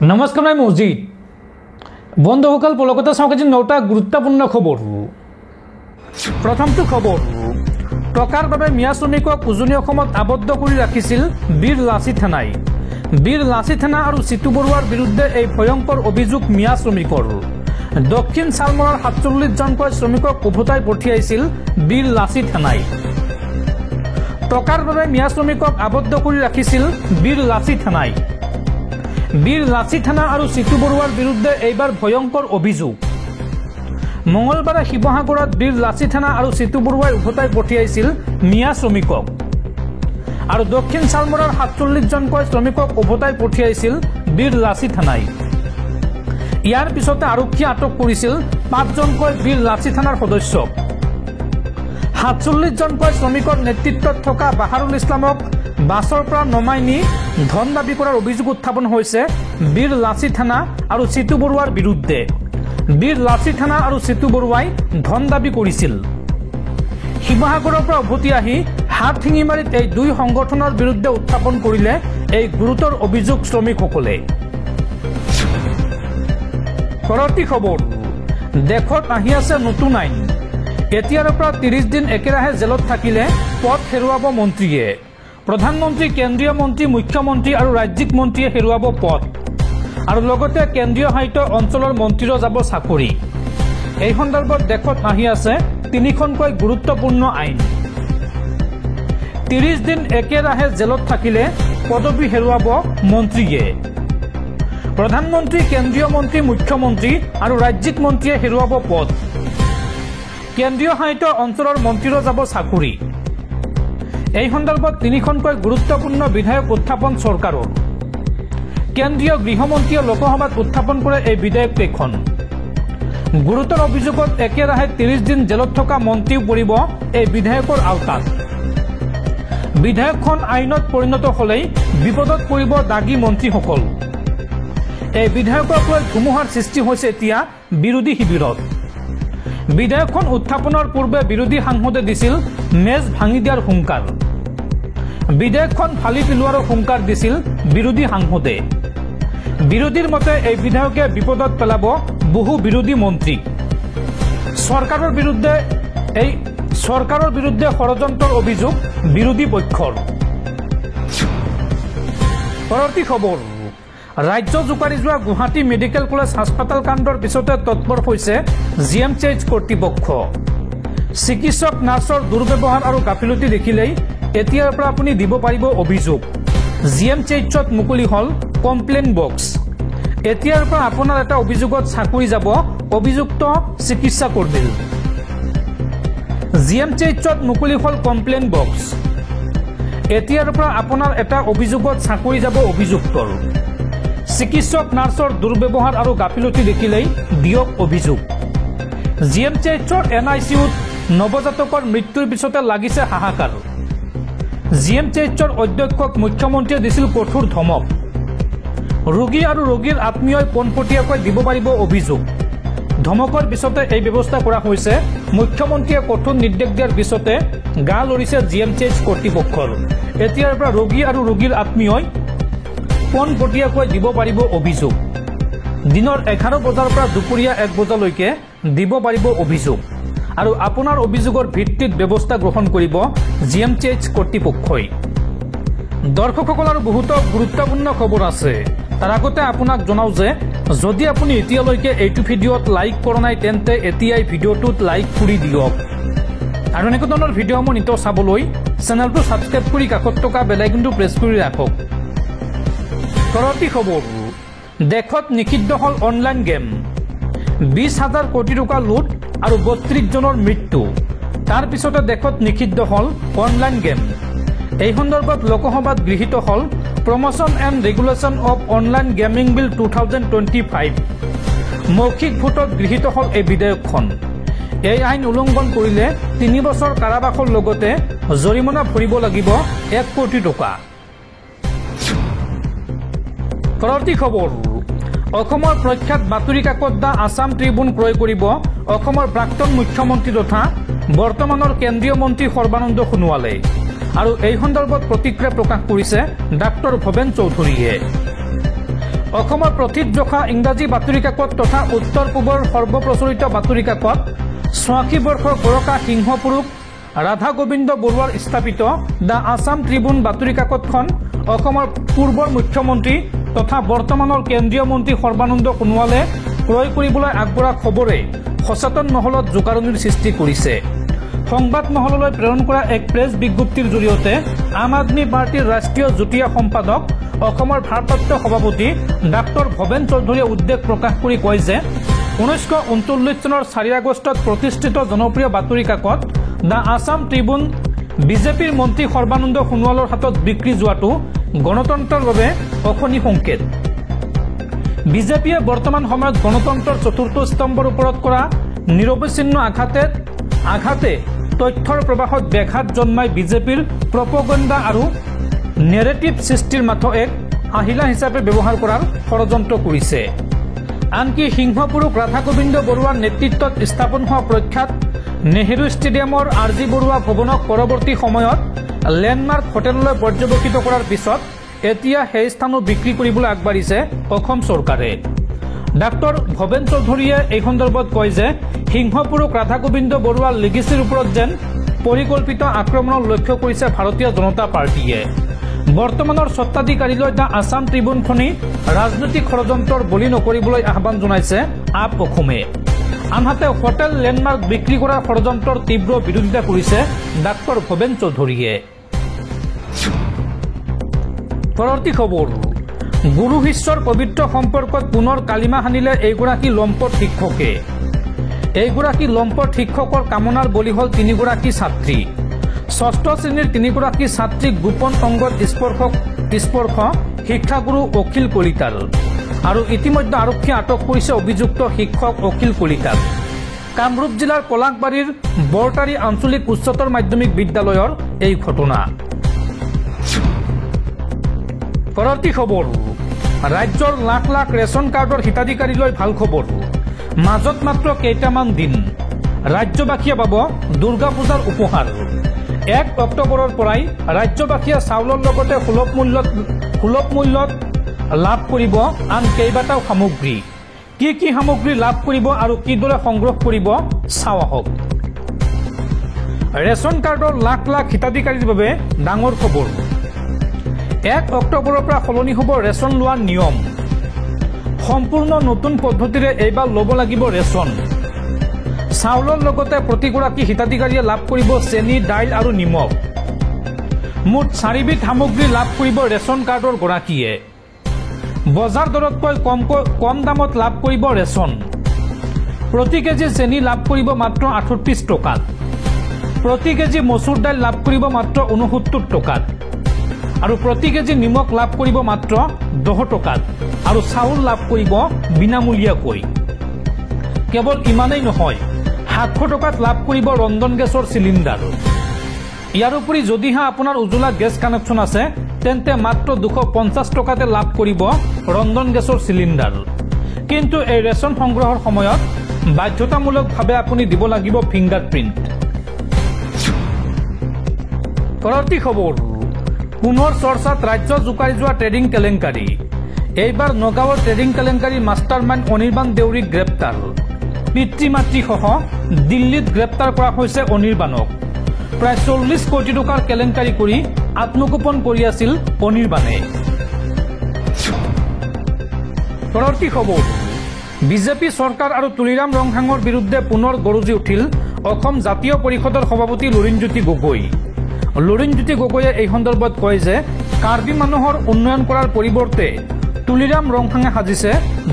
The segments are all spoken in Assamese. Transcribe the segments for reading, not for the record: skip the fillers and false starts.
নমস্কাৰ মই মজিদ বন্ধুসকল পলকতে চাওক আজি 9টা গুৰুত্বপূৰ্ণ খবৰ। প্ৰথমটো খবৰ, টকাৰ বাবে মিয়া শ্ৰমিকক উজনি অসমত আবদ্ধ কৰি ৰাখিছিল বীৰ লাচিত থানাই। বীৰ লাচিত থানা আৰু চিতু বৰুৱাৰ বিৰুদ্ধে এই ভয়ংকৰ অভিযোগ মিয়া শ্ৰমিকৰ। দক্ষিণ শালমৰাৰ ৪৭ জনকৈ শ্ৰমিকক উভতাই পঠিয়াইছিল বীৰ লাচিত থানাই। টকাৰ বাবে মিয়া শ্ৰমিকক আবদ্ধ কৰি ৰাখিছিল বীৰ লাচিত থানাই। বীৰ লাচিত থানা আৰু চিতু বৰুৱাৰ বিৰুদ্ধে এইবাৰ ভয়ংকৰ অভিযোগ। মঙলবাৰে শিৱসাগৰত বীৰ লাচিত থানা আৰু চিতু বৰুৱাই উভতাই পঠিয়াইছিল মিয়া শ্ৰমিকক আৰু দক্ষিণ শালমৰাৰ ৪৭ জনকৈ শ্ৰমিকক উভতাই পঠিয়াইছিল বীৰ লাচিত থানাই। ইয়াৰ পিছতে আৰক্ষীয়ে আটক কৰিছিল ৫ জনকৈ বীৰ লাচিত থানাৰ সদস্যক। ৪৭ জনকৈ শ্ৰমিকৰ নেতৃত্বত থকা বাহাৰুল ইছলামক বাছৰ পৰা নমাই নি ধন দাবী কৰাৰ অভিযোগ উত্থাপন হৈছে বীৰ লাচিত থানা আৰু চিতু বৰুৱাৰ বিৰুদ্ধে। বীৰ লাচিত থানা আৰু চিতু বৰুৱাই ধন দাবী কৰিছিল। শিৱসাগৰৰ পৰা উভতি আহি হাতশিঙিমাৰীত এই দুই সংগঠনৰ বিৰুদ্ধে উত্থাপন কৰিলে এই গুৰুতৰ অভিযোগ শ্ৰমিকসকলে। পৰৱৰ্তী খবৰ, দেশত আহি আছে নতুন আইন। এতিয়াৰ পৰা ৩০ দিন একেৰাহে জেলত থাকিলে পদ হেৰুৱাব মন্ত্ৰীয়ে। প্ৰধানমন্ত্ৰী, কেন্দ্ৰীয় মন্ত্ৰী, মুখ্যমন্ত্ৰী আৰু ৰাজ্যিক মন্ত্ৰীয়ে হেৰুৱাব পদ আৰু লগতে কেন্দ্ৰীয় শাসিত অঞ্চলৰ মন্ত্ৰীৰো যাব চাকৰি। এই সন্দৰ্ভত দেশত আহি আছে ৩খনকৈ গুৰুত্বপূৰ্ণ আইন। ৩০ দিন একেৰাহে জেলত থাকিলে পদবী হেৰুৱাব মন্ত্ৰীয়ে। প্ৰধানমন্ত্ৰী, কেন্দ্ৰীয় মন্ত্ৰী, মুখ্যমন্ত্ৰী আৰু ৰাজ্যিক মন্ত্ৰীয়ে হেৰুৱাব পদ। কেন্দ্ৰীয় শাসিত অঞ্চলৰ মন্ত্ৰীৰো যাব চাকৰি। এই সন্দৰ্ভত ৩খনকৈ গুৰুত্বপূৰ্ণ বিধেয়ক উত্থাপন চৰকাৰৰ। কেন্দ্ৰীয় গৃহমন্ত্ৰীয়ে লোকসভাত উত্থাপন কৰে এই বিধেয়ক কেইখন। গুৰুতৰ অভিযোগত একেৰাহে ৩০ দিন জেলত থকা মন্ত্ৰীও পৰিব এই বিধেয়কৰ আওতাত। বিধেয়কখন আইনত পৰিণত হলেই বিপদত পৰিব দাগী মন্ত্ৰীসকল। এই বিধেয়কক লৈ ধুমুহাৰ সৃষ্টি হৈছে এতিয়া বিৰোধী শিবিৰত। বিধেয়কখন উত্থাপনৰ পূৰ্বে বিৰোধী সাংসদে দিছিল মেজ ভাঙি দিয়াৰ হুংকাৰ। বিধেয়কখন ফালি পেলোৱাৰো হুংকাৰ দিছিল বিৰোধী সাংসদে। বিৰোধীৰ মতে এই বিধেয়কে বিপদত পেলাব বহু বিৰোধী মন্ত্ৰীক। চৰকাৰৰ বিৰুদ্ধে ষড়যন্ত্ৰৰ অভিযোগ বিৰোধী পক্ষৰ। পৰৱৰ্তী খবৰ, ৰাজ্য জোকাৰি যোৱা গুৱাহাটী মেডিকেল কলেজ হাস্পতাল কাণ্ডৰ পিছতে তৎপৰ হৈছে GMCH কৰ্তৃপক্ষ। চিকিৎসক নাৰ্ছৰ দুৰ্ব্যৱহাৰ আৰু গাফিলতি দেখিলেই এতিয়াৰ পৰা আপুনি দিব পাৰিব অভিযোগ। GMCHত মুকলি হ'ল কমপ্লেইন বক্স। এতিয়াৰ পৰা আপোনাৰ এটা অভিযোগত চাকৰি যাব অভিযুক্ত চিকিৎসা কৰ্মীৰ। GMCHত মুকলি হ'ল কমপ্লেইন বক্স। এতিয়াৰ পৰা আপোনাৰ এটা অভিযোগত চাকৰি যাব অভিযুক্তৰ। চিকিৎসক নাৰ্ছৰ দুৰ্ব্যৱহাৰ আৰু গাফিলতি দেখিলেই দিয়ক অভিযোগ। GMCHৰ NICUত নৱজাতকৰ মৃত্যুৰ পিছতে লাগিছে হাহাকাৰ। GMCHৰ অধ্যক্ষক মুখ্যমন্ত্ৰীয়ে দিছিল কঠোৰ ধমক। ৰোগী আৰু ৰোগীৰ আত্মীয়ই পোনপটীয়াকৈ দিব পাৰিব অভিযোগ। ধমকৰ পিছতে এই ব্যৱস্থা কৰা হৈছে। মুখ্যমন্ত্ৰীয়ে কঠোৰ নিৰ্দেশ দিয়াৰ পিছতে গা লৰিছে GMCH কৰ্তৃপক্ষৰ। এতিয়াৰ পৰা ৰোগী আৰু ৰোগীৰ আত্মীয়ই পোনপটীয়াকৈ দিব পাৰিব অভিযোগ। দিনৰ 11 বজাৰ পৰা দুপৰীয়া 1 বজালৈকে দিব পাৰিব অভিযোগ আৰু আপোনাৰ অভিযোগৰ ভিত্তিত ব্যৱস্থা গ্ৰহণ কৰিব GMCH কৰ্তৃপক্ষই। দৰ্শকসকল, আৰু বহুতো গুৰুত্বপূৰ্ণ খবৰ আছে। তাৰ আগতে আপোনাক জনাওঁ যে যদি আপুনি এতিয়ালৈকে এইটো ভিডিঅ'ত লাইক কৰা নাই তেন্তে এতিয়াই ভিডিঅ'টোত লাইক কৰি দিয়ক আৰু এনেকুৱা ধৰণৰ ভিডিঅ'সমূহ নিতৌ চাবলৈ চেনেলটো ছাবস্ক্ৰাইব কৰি কাষত থকা বেল আইকনটো প্ৰেছ কৰি ৰাখক। পৰৱৰ্তী খবৰ, দেশত নিষিদ্ধ হ'ল অনলাইন গেম। 20,000 কোটি টকা লুট আৰু 32 জনৰ মৃত্যু। তাৰ পিছতে দেশত নিষিদ্ধ হ'ল অনলাইন গেম। এই সন্দৰ্ভত লোকসভাত গৃহীত হ'ল promotion and regulation of online gaming bill 2025। মৌখিক ভোটত গৃহীত হ'ল এই বিধেয়কখন। এই আইন উলংঘন কৰিলে 3 বছৰ কাৰাবাসৰ লগতে জৰিমনা ভৰিব লাগিব 1 কোটি টকা। পৰৱৰ্তী খবৰ, অসমৰ প্ৰখ্যাত বাতৰি কাকত দ্য আছাম ট্ৰিবিউন ক্ৰয় কৰিব অসমৰ প্ৰাক্তন মুখ্যমন্ত্ৰী তথা বৰ্তমানৰ কেন্দ্ৰীয় মন্ত্ৰী সৰ্বানন্দ সোণোৱালে আৰু এই সন্দৰ্ভত প্ৰতিক্ৰিয়া প্ৰকাশ কৰিছে ডাক্তৰ ভৱেন চৌধুৰীয়ে। অসমৰ প্ৰথিতযশা ইংৰাজী বাতৰি কাকত তথা উত্তৰ পূবৰ সৰ্বপ্ৰচলিত বাতৰি কাকত ৮৬ বৰ্ষৰ গৰকা সিংহপুৰুষ ৰাধা গোবিন্দ বৰুৱাৰ স্থাপিত দ্য আছাম ট্ৰিবিউন বাতৰি কাকতখন অসমৰ পূৰ্বৰ মুখ্যমন্ত্ৰী তথা বৰ্তমানৰ কেন্দ্ৰীয় মন্ত্ৰী সৰ্বানন্দ সোণোৱালে ক্ৰয় কৰিবলৈ আগবঢ়া খবৰে সচেতন মহলত জোকাৰণিৰ সৃষ্টি কৰিছে। সংবাদ মহললৈ প্ৰেৰণ কৰা এক প্ৰেছ বিজ্ঞপ্তিৰ জৰিয়তে আম আদমি পাৰ্টিৰ ৰাষ্ট্ৰীয় যুটীয়া সম্পাদক অসমৰ ভাৰপ্ৰাপ্ত সভাপতি ডাক্তৰ ভৱেন চৌধুৰীয়ে উদ্বেগ প্ৰকাশ কৰি কয় যে 1939 চনৰ 4 আগষ্টত প্ৰতিষ্ঠিত জনপ্ৰিয় বাতৰি কাকত দ্য আছাম ট্ৰিবিউন বিজেপিৰ মন্ত্ৰী সৰ্বানন্দ সোণোৱালৰ হাতত বিক্ৰী যোৱাটো গণতন্ত্ৰৰ বাবে অশনি সংকেত। বিজেপিয়ে বৰ্তমান সময়ত গণতন্ত্ৰৰ চতুৰ্থ স্তম্ভৰ ওপৰত কৰা নিৰৱচ্ছিন্ন আঘাতে তথ্যৰ প্ৰবাহত ব্যাঘাত জন্মাই বিজেপিৰ প্ৰপগণ্ডা আৰু নেৰেটিভ সৃষ্টিৰ মাথো এক আহিলা হিচাপে ব্যৱহাৰ কৰাৰ ষড়যন্ত্ৰ কৰিছে। আনকি সিংহপুৰুষ ৰাধা গোবিন্দ বৰুৱাৰ নেতৃত্বত স্থাপন হোৱা প্ৰখ্যাত নেহেৰু ষ্টেডিয়ামৰ আৰ জি বৰুৱা ভৱনক পৰৱৰ্তী সময়ত লেণ্ডমাৰ্ক হোটেললৈ পৰ্যবেক্ষিত কৰাৰ পিছত এতিয়া সেই স্থানো বিক্ৰী কৰিবলৈ আগবাঢ়িছে অসম চৰকাৰে। ডাক্তৰ ভৱেন চৌধুৰীয়ে এই সন্দৰ্ভত কয় যে সিংহপুৰুষ ৰাধা গোবিন্দ বৰুৱাৰ লিগেচিৰ ওপৰত যেন পৰিকল্পিত আক্ৰমণৰ লক্ষ্য কৰিছে ভাৰতীয় জনতা পাৰ্টীয়ে। বৰ্তমানৰ স্বত্বাধিকাৰীলৈ দ্য আছাম ট্ৰিবিউনখনি ৰাজনৈতিক ষড়যন্ত্ৰৰ বলি নকৰিবলৈ আহ্বান জনাইছে আপ অসমে। আনহাতে হোটেল লেণ্ডমাৰ্ক বিক্ৰী কৰাৰ ষড়যন্ত্ৰৰ তীব্ৰ বিৰোধিতা কৰিছে ডাক্তৰ ভৱেন চৌধুৰীয়ে। পৰৱৰ্তী খবৰ, গুৰু শিষ্যৰ পবিত্ৰ সম্পৰ্কত পুনৰ কালিমা সানিলে এইগৰাকী লম্পট শিক্ষকে। এইগৰাকী লম্পট শিক্ষকৰ কামনাৰ বলি হ'ল 3গৰাকী ছাত্ৰী। 6ষ্ঠ শ্ৰেণীৰ 3গৰাকী ছাত্ৰীক গোপন অংগত স্পৰ্শ শিক্ষাগুৰু অখিল কলিতাৰ। আৰু ইতিমধ্যে আৰক্ষীয়ে আটক কৰিছে অভিযুক্ত শিক্ষক অখিল কলিতাক। কামৰূপ জিলাৰ পলাশবাৰীৰ বৰতাৰী আঞ্চলিক উচ্চতৰ মাধ্যমিক বিদ্যালয়ৰ এই ঘটনা। পৰৱৰ্তী খবৰ, ৰাজ্যৰ লাখ লাখ ৰেচন কাৰ্ডৰ হিতাধিকাৰীলৈ ভাল খবৰ। মাজত মাত্ৰ কেইটামান দিন ৰাজ্যবাসীয়ে পাব দুৰ্গা পূজাৰ উপহাৰ। 1 অক্টোবৰৰ পৰাই ৰাজ্যবাসীয়ে চাউলৰ লগতে সুলভ মূল্যত লাভ কৰিব আন কেইবাটাও সামগ্ৰী। কি কি সামগ্ৰী লাভ কৰিব আৰু কিদৰে সংগ্ৰহ কৰিব চাওঁ আহক। ৰেচন কাৰ্ডৰ লাখ লাখ হিতাধিকাৰীৰ বাবে ডাঙৰ খবৰ। 1 অক্টোবৰৰ পৰা সলনি হ'ব ৰেচন লোৱাৰ নিয়ম। সম্পূৰ্ণ নতুন পদ্ধতিৰে এইবাৰ ল'ব লাগিব ৰেচন। চাউলৰ লগতে প্ৰতিগৰাকী হিতাধিকাৰীয়ে লাভ কৰিব চেনি, দাইল আৰু নিমখ। মুঠ 4বিধ সামগ্ৰী লাভ কৰিব ৰেচন কাৰ্ডৰ গৰাকীয়ে। বজাৰ দৰতকৈ কম দামত লাভ কৰিব ৰেচন। প্ৰতি কেজি চেনি লাভ কৰিব মাত্ৰ 38 টকাত। প্ৰতি কেজি মচুৰ দাইল লাভ কৰিব মাত্ৰ 69 টকাত। আৰু প্ৰতি কেজি নিমখ লাভ কৰিব মাত্ৰ 10 টকাত। আৰু চাউল লাভ কৰিব বিনামূলীয়াকৈ। কেৱল ইমানেই নহয়, 700 টকাত লাভ কৰিব ৰন্ধন গেছৰ চিলিণ্ডাৰ। ইয়াৰ উপৰি যদিহে আপোনাৰ উজ্জ্বলা গেছ কানেকশ্যন আছে তেন্তে মাত্ৰ 250 টকাতে লাভ কৰিব ৰন্ধন গেছৰ চিলিণ্ডাৰ। কিন্তু এই ৰেচন সংগ্ৰহৰ সময়ত বাধ্যতামূলকভাৱে আপুনি দিব লাগিব ফিংগাৰপ্ৰিণ্ট। পৰৱৰ্তী খবৰ, পুনৰ চৰ্চাত ৰাজ্য জোকাৰি যোৱা ট্ৰেডিং কেলেংকাৰী। এইবাৰ নগাঁৱৰ ট্ৰেডিং কেলেংকাৰীৰ মাষ্টাৰ মাইণ্ড অনিৰ্বাণ দেউৰীক গ্ৰেপ্তাৰ। পিতৃ মাতৃসহ দিল্লীত গ্ৰেপ্তাৰ কৰা হৈছে অনিৰ্বাণক। প্ৰায় 40 কোটি টকাৰ কেলেংকাৰী কৰি আত্মগোপন কৰি আছিল অনিৰ্বাণে। পৰৱৰ্তী খবৰ, বিজেপি চৰকাৰ আৰু তুলিৰাম ৰংহাঙৰ বিৰুদ্ধে পুনৰ গৰজি উঠিল অসম জাতীয় পৰিষদৰ সভাপতি লুৰিণজ্যোতি গগৈ। লুৰিণজ্যোতি গগৈয়ে এই সন্দৰ্ভত কয় যে কাৰ্বি মানুহৰ উন্নয়ন কৰাৰ পৰিৱৰ্তে তুলিৰাম ৰংহাঙে সাজিছে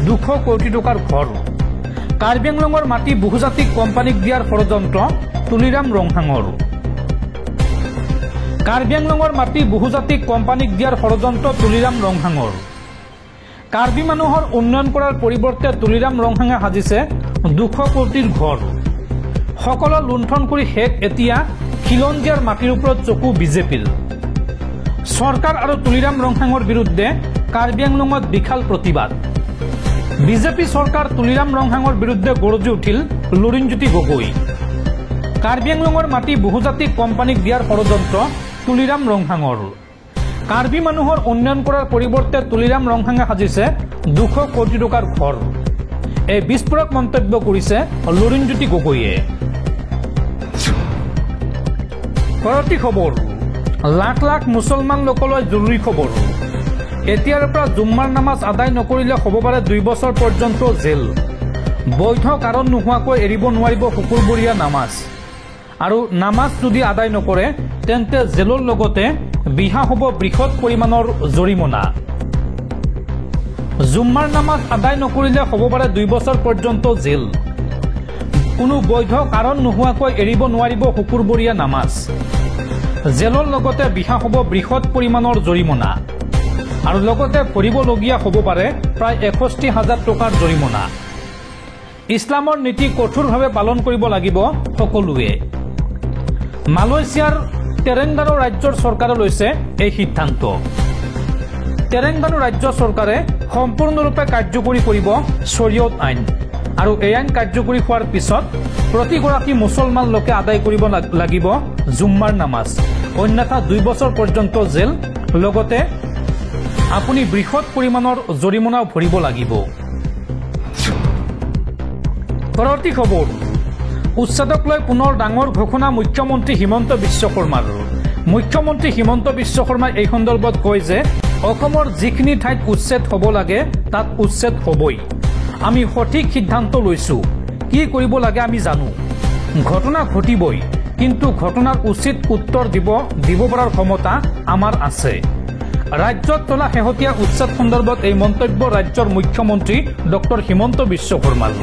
200 কোটি টকাৰ ঘৰ। কাৰ্বি আংলঙৰ মাটি বহুজাতিক কোম্পানীক দিয়াৰ ষড়যন্ত্ৰ তুলিৰাম ৰংহাঙৰ। কাৰ্বি আংলঙৰ মাটি বহুজাতিক কোম্পানীক দিয়াৰ ষড়যন্ত্ৰ তুলিৰাম ৰংহাঙৰ। কাৰ্বি মানুহৰ উন্নয়ন কৰাৰ পৰিৱৰ্তে তুলিৰাম ৰংহাঙে সাজিছে 200 কোটিৰ ঘৰ। সকলো লুণ্ঠন কৰি শেষ এতিয়া খিলঞ্জীয়াৰ মাটিৰ ওপৰত চকু বিজেপিৰ। চৰকাৰ আৰু তুলিৰাম ৰংহাঙৰ বিৰুদ্ধে কাৰ্বি আংলঙত বিশাল প্ৰতিবাদ। বিজেপি চৰকাৰ তুলিৰাম ৰংহাঙৰ বিৰুদ্ধে গৰজি উঠিল লুৰিণজ্যোতি গগৈ। কাৰ্বি আংলঙৰ মাটি বহুজাতিক কোম্পানীক দিয়াৰ ষড়যন্ত্ৰ তুলিৰাম ৰংহাঙৰ। কাৰ্বি মানুহৰ উন্নয়ন কৰাৰ পৰিৱৰ্তে তুলিৰাম ৰংহাঙে সাজিছে 200 কোটি টকাৰ ঘৰ। এই বিস্ফোৰক মন্তব্য কৰিছে লুৰিণজ্যোতি গগৈয়ে। পৰৱৰ্তী খবৰ, লাখ লাখ মুছলমান লোকলৈ জৰুৰী খবৰ। এতিয়াৰ পৰা জুম্মাৰ নামাজ আদায় নকৰিলে হ'ব পাৰে 2 বছৰ পৰ্যন্ত জেল। বৈধ কাৰণ নোহোৱাকৈ এৰিব নোৱাৰিব শুকুৰবৰীয়া নামাজ। আৰু নামাজ যদি আদায় নকৰে তেন্তে জেলৰ লগতে বিহা হ'ব বৃহৎ পৰিমাণৰ জৰিমনা। জুম্মাৰ নামাজ আদায় নকৰিলে হ'ব পাৰে 2 বছৰ পৰ্যন্ত জেল। কোনো বৈধ কাৰণ নোহোৱাকৈ এৰিব নোৱাৰিব শুকুৰবৰীয়া নামাজ। জেলৰ লগতে বিহা হ'ব বৃহৎ পৰিমাণৰ জৰিমনা। আৰু লগতে ভৰিবলগীয়া হ'ব পাৰে প্ৰায় 61,000 টকাৰ জৰিমনা। ইছলামৰ নীতি কঠোৰভাৱে পালন কৰিব লাগিব সকলোৱে। মালয়েছিয়াৰ তেলেংগানা ৰাজ্যৰ চৰকাৰে লৈছে এই সিদ্ধান্ত। তেলেংগানা ৰাজ্য চৰকাৰে সম্পূৰ্ণৰূপে কাৰ্যকৰী কৰিব শৰীয়ত আইন। আৰু এই আইন কাৰ্যকৰী হোৱাৰ পিছত প্ৰতিগৰাকী মুছলমান লোকে আদায় কৰিব লাগিব জুম্মাৰ নামাজ। অন্যথা 2 বছৰ পৰ্যন্ত জেল, লগতে আপুনি বৃহৎ পৰিমাণৰ জৰিমনাও ভৰিব লাগিব। পৰৱৰ্তী খবৰ, উচ্ছেদক লৈ পুনৰ ডাঙৰ ঘোষণা মুখ্যমন্ত্ৰী হিমন্ত বিশ্ব শৰ্মাৰ। মুখ্যমন্ত্ৰী হিমন্ত বিশ্ব শৰ্মাই এই সন্দৰ্ভত কয় যে অসমৰ যিখিনি ঠাইত উচ্ছেদ হ'ব লাগে তাত উচ্ছেদ হ'বই। আমি সঠিক সিদ্ধান্ত লৈছোঁ। কি কৰিব লাগে আমি জানো। ঘটনা ঘটিবই, কিন্তু ঘটনাৰ উচিত উত্তৰ দিব পৰাৰ ক্ষমতা আমাৰ আছে। ৰাজ্যত চলা শেহতীয়া উচ্ছেদ সন্দৰ্ভত এই মন্তব্য ৰাজ্যৰ মুখ্যমন্ত্ৰী ডক্টৰ হিমন্ত বিশ্ব শৰ্মাৰ।